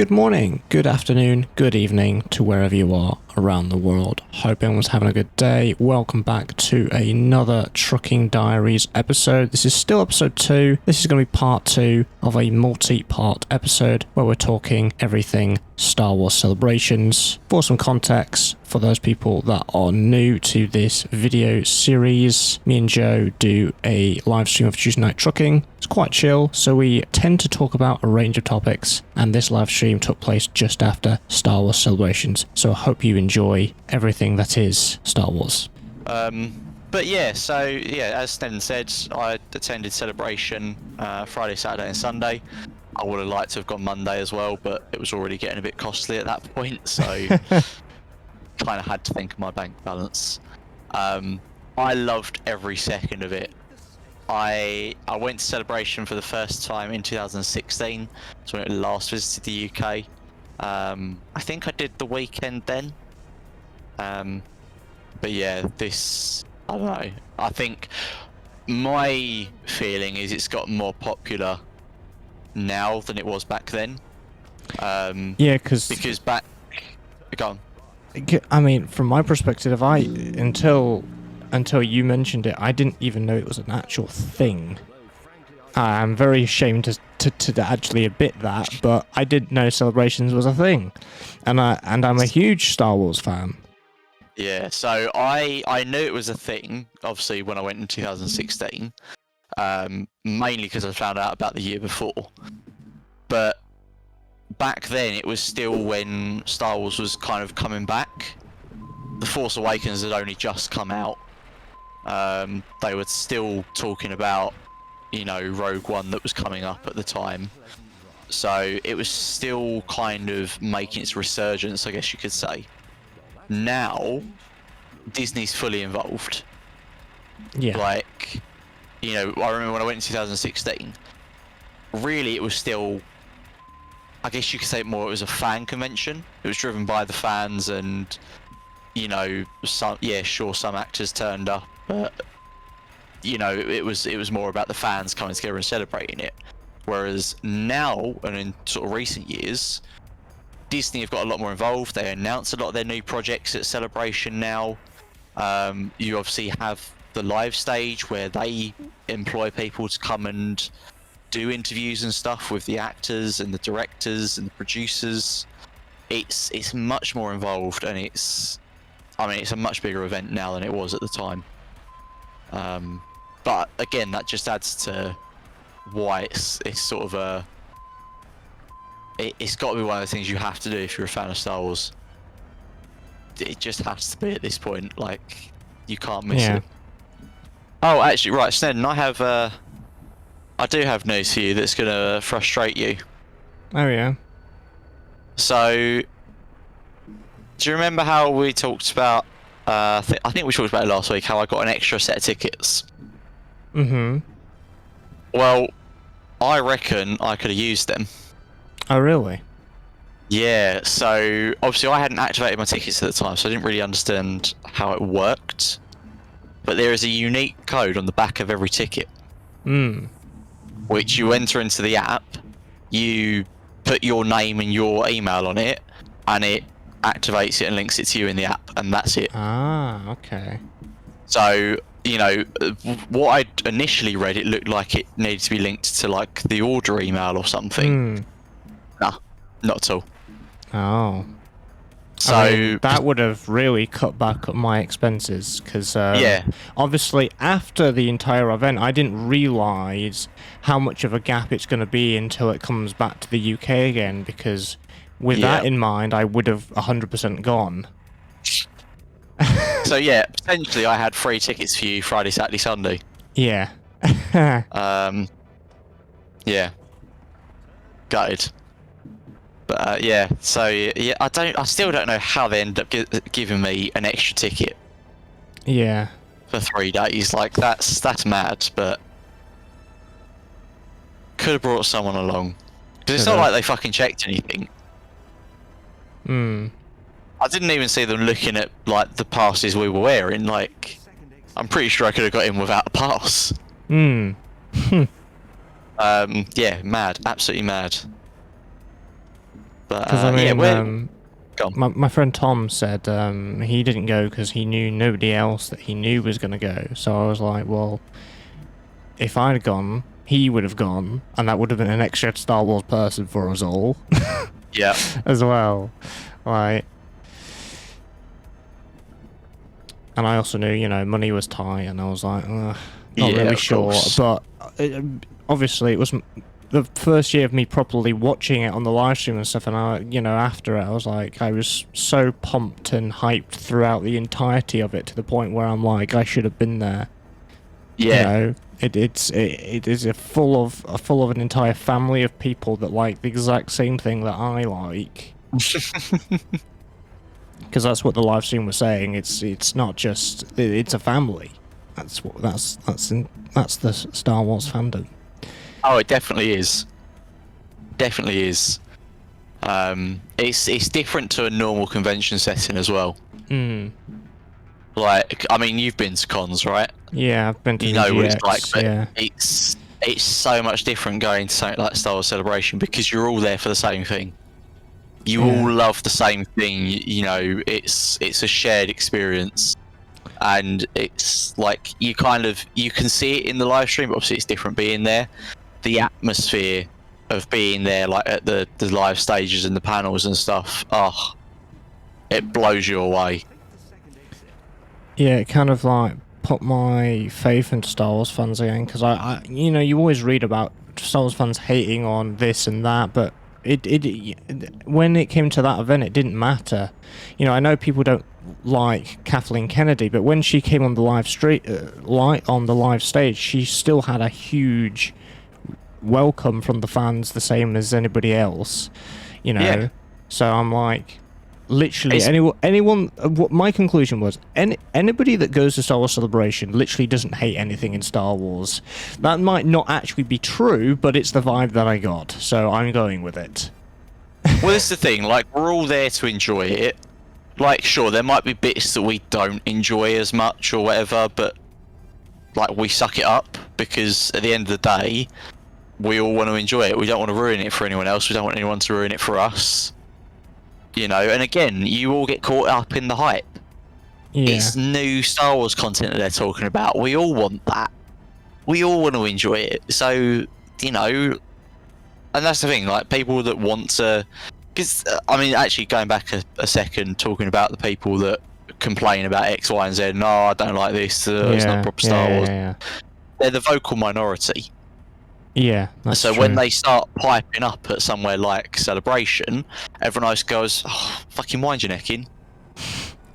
Good morning, good afternoon, good evening to wherever you are around the world. Hope everyone's having a good day. Welcome back to another Trucking Diaries episode. This is still episode 2. This is going to be part 2 of a multi-part episode where we're talking everything Star Wars Celebrations. For some context, for those people that are new to this video series, me and Joe do a live stream of Tuesday Night Trucking. It's quite chill, so we tend to talk about a range of topics, and this live stream took place just after Star Wars Celebrations, so I hope you enjoy everything that is Star Wars. But yeah, so yeah, as Snen said, I attended Celebration Friday, Saturday and Sunday. I would have liked to have gone Monday as well, but it was already getting a bit costly at that point, so kind of had to think of my bank balance. I loved every second of it. I went to Celebration for the first time in 2016. That's when it last visited the UK. I think I did the weekend then. But yeah, this, I don't know. I think my feeling is it's got more popular now than it was back then. Yeah, because back, go on. I mean, from my perspective, until you mentioned it, I didn't even know it was an actual thing. I'm very ashamed to actually admit that, but I didn't know Celebrations was a thing, and I'm a huge Star Wars fan. Yeah, so I knew it was a thing, obviously, when I went in 2016, mainly because I found out about the year before. But back then, it was still when Star Wars was kind of coming back. The Force Awakens had only just come out. They were still talking about, you know, Rogue One that was coming up at the time. So it was still kind of making its resurgence, I guess you could say. Now, Disney's fully involved. Yeah. Like, you know, I remember when I went in 2016, really it was still, I guess you could say more, it was a fan convention. It was driven by the fans and, you know, some actors turned up, but, you know, it was more about the fans coming together and celebrating it. Whereas now, and in sort of recent years, Disney have got a lot more involved. They announce a lot of their new projects at Celebration now. You obviously have the live stage where they employ people to come and do interviews and stuff with the actors and the directors and the producers. It's much more involved, and it's a much bigger event now than it was at the time. But again, that just adds to why it's sort of a. It's got to be one of the things you have to do if you're a fan of Star Wars. It just has to be at this point. Like, you can't miss it. Oh, actually, right, Snedden, I do have news for you that's going to frustrate you. Oh, yeah. So, do you remember how we talked about, I think we talked about it last week, how I got an extra set of tickets? Mm-hmm. Well, I reckon I could have used them. Oh, really? Yeah, so obviously I hadn't activated my tickets at the time, so I didn't really understand how it worked. But there is a unique code on the back of every ticket. Which you enter into the app, you put your name and your email on it, and it activates it and links it to you in the app, and that's it. Ah, okay. So, you know, what I'd initially read, it looked like it needed to be linked to, like, the order email or something. Nah, not at all. Oh. So I mean, that would have really cut back up my expenses, because obviously after the entire event, I didn't realise how much of a gap it's going to be until it comes back to the UK again, because with that in mind, I would have 100% gone. So yeah, potentially I had 3 tickets for you Friday, Saturday, Sunday. Yeah. Yeah. Gutted. But yeah, so yeah, I still don't know how they ended up giving me an extra ticket. Yeah. For 3 days, like that's mad, but could have brought someone along. Because it's not like they fucking checked anything. I didn't even see them looking at, like, the passes we were wearing. Like, I'm pretty sure I could have got in without a pass. Yeah, Yeah, mad, absolutely mad. But Because I yeah, mean, go on. my friend Tom said he didn't go because he knew nobody else that he knew was going to go. So I was like, well, if I'd gone, he would have gone, and that would have been an extra Star Wars person for us all. Yeah. As well. Like, and I also knew, money was tight, and I was like, not really sure. Course. But obviously, it was the first year of me properly watching it on the live stream and stuff, and after it, I was like, I was so pumped and hyped throughout the entirety of it to the point where I'm like, I should have been there. Yeah. It is full of an entire family of people that like the exact same thing that I like. Because that's what the live stream was saying. It's not just, it's a family. That's the Star Wars fandom. Oh, it definitely is. Definitely is. It's different to a normal convention setting as well. Like, I mean, you've been to cons, right? Yeah, I've been to You know VGX, what it's like, but yeah. it's so much different going to something like Star Wars Celebration because you're all there for the same thing. You all love the same thing. It's a shared experience, and it's like you can see it in the live stream. But obviously, it's different being there. The atmosphere of being there, like at the live stages and the panels and stuff. Oh, it blows you away. Yeah, it kind of like put my faith into Star Wars fans again, because I you always read about Star Wars fans hating on this and that, but when it came to that event, it didn't matter. I know people don't like Kathleen Kennedy, but when she came on the live stage, she still had a huge welcome from the fans, the same as anybody else. Yeah. So I'm like, literally anyone. What my conclusion was, anybody that goes to Star Wars Celebration literally doesn't hate anything in Star Wars. That might not actually be true, but it's the vibe that I got, so I'm going with it. Well, this is the thing. Like, we're all there to enjoy it. Like, sure, there might be bits that we don't enjoy as much or whatever, but like, we suck it up because at the end of the day, we all want to enjoy it. We don't want to ruin it for anyone else. We don't want anyone to ruin it for us. And again, you all get caught up in the hype. Yeah. It's new Star Wars content that they're talking about. We all want that. We all want to enjoy it. So, and that's the thing, like, people that want to... Because, I mean, actually, going back a second, talking about the people that complain about X, Y, and Z, no, I don't like this, it's not proper Star Wars. Yeah. They're the vocal minority. Yeah, that's so true. when they start piping up at somewhere like Celebration, everyone else goes, oh, fucking wind your neck in.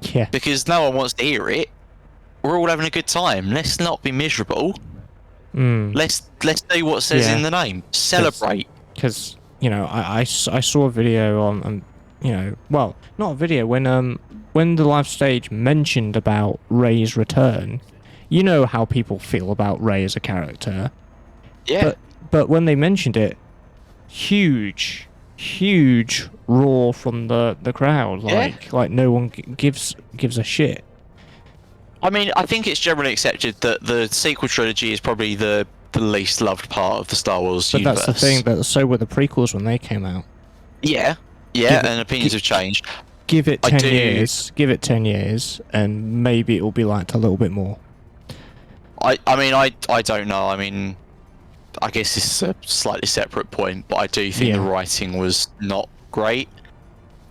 Yeah. Because no one wants to hear it. We're all having a good time. Let's not be miserable. Let's do what says in the name. Celebrate. Because, I saw a video on, well, not a video, when the live stage mentioned about Rey's return, you know how people feel about Rey as a character. Yeah. But when they mentioned it, huge roar from the crowd. Like no one gives a shit. I mean, I think it's generally accepted that the sequel trilogy is probably the least loved part of the Star Wars universe. But that's the thing, that so were the prequels when they came out. Yeah, and opinions have changed. Give it 10 years. Give it 10 years, and maybe it will be liked a little bit more. I mean, I don't know. I mean, I guess this is a slightly separate point, but I do think the writing was not great.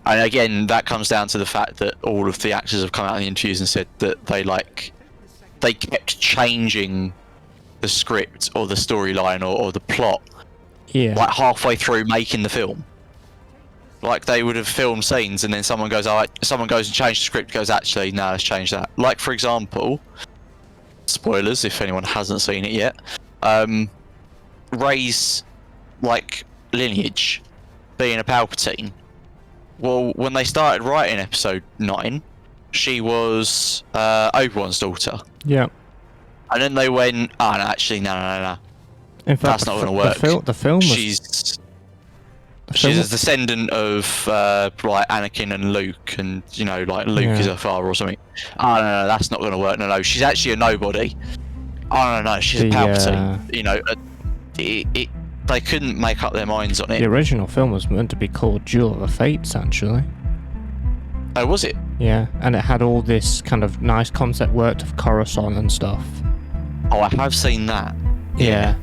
And again, that comes down to the fact that all of the actors have come out in the interviews and said that they kept changing the script or the storyline or the plot like halfway through making the film. Like, they would have filmed scenes and then someone goes and changes the script, goes, actually, no, let's change that. Like, for example, spoilers if anyone hasn't seen it yet, Rey's lineage being a Palpatine. Well, when they started writing episode 9, she was Obi-Wan's daughter. Yeah. And then they went, oh, no, actually, no. In fact, that's not going to work. The film was... She's a descendant of Anakin and Luke, and Luke is her father or something. Oh, no, that's not going to work. No, she's actually a nobody. Oh, no, she's a Palpatine. they couldn't make up their minds on it. The original film was meant to be called Duel of the Fates, actually. Oh, was it? Yeah, and it had all this kind of nice concept work of Coruscant and stuff. Oh, I have seen that. Yeah,